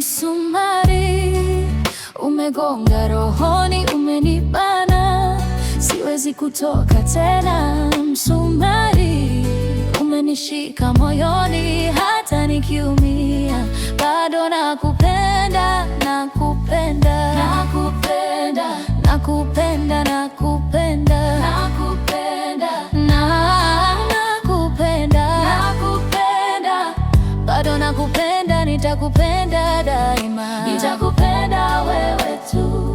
Msumari umegonga rohoni, umenibana, siwezi kutoka tena. Msumari umenishika moyoni, hata nikiumia bado nakupenda, nakupenda, nakupenda, nakupenda, nakupenda, nakupenda, nakupenda, nakupenda, bado nakupenda, nitakupenda daima, nitakupenda wewe tu.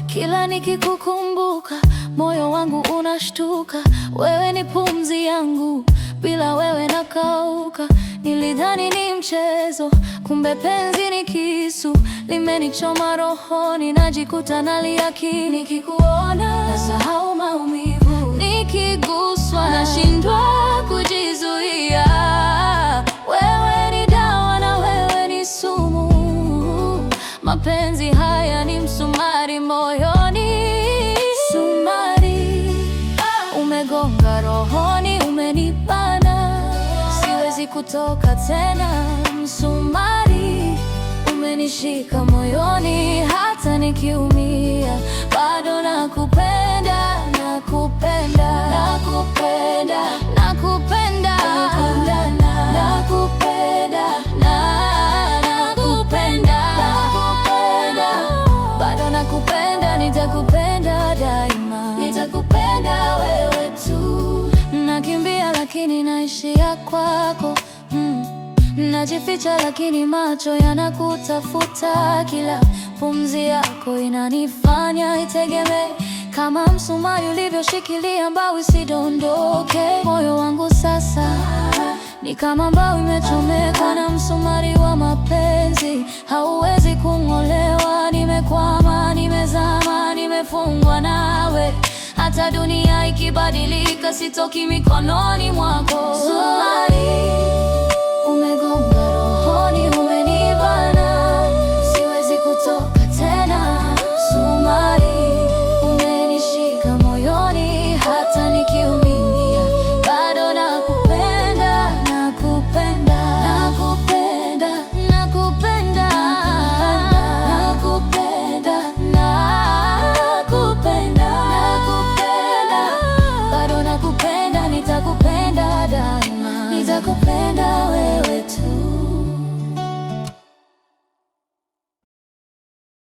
Kila nikikukumbuka moyo wangu unashtuka, wewe ni pumzi yangu, bila wewe nakauka. Nilidhani ni mchezo, kumbe penzi ni kisu, limenichoma rohoni, najikuta nalia. Nikikuona nasahau maumivu, nikiguswa nashindwa kujizuia. Wewe ni dawa na wewe ni sumu, mapenzi haya ni msumari moyoni. Msumari umegonga rohoni, umenibana, siwezi kutoka tena. Msumari umenishika moyoni, hata nikiumia bado nakupenda, nakupenda, nakupenda, nakupenda, nakupenda, nakupenda, nakupenda, bado nakupenda, nitakupenda daima, nitakupenda wewe tu. Nakimbia lakini naishia kwako, najificha lakini macho yanakutafuta. Kila pumzi yako inanifanya itegemee, kama msumari ulivyoshikilia mbao isidondoke. Moyo wangu sasa ni kama mbao imechomeka na msumari wa mapenzi, hauwezi kung'olewa. Nimekwama, nimezama, nimefungwa nawe, hata dunia ikibadilika sitoki mikononi mwako. Msumari umegonga rohoni, umenibana, siwezi kutoka tena. Msumari umenishika moyoni, hata nikiumia bado nakupenda, nakupenda, nakupenda, nakupenda, nakupenda, nakupenda, nakupenda, bado nakupenda, nitakupenda daima, nitakupenda wewe.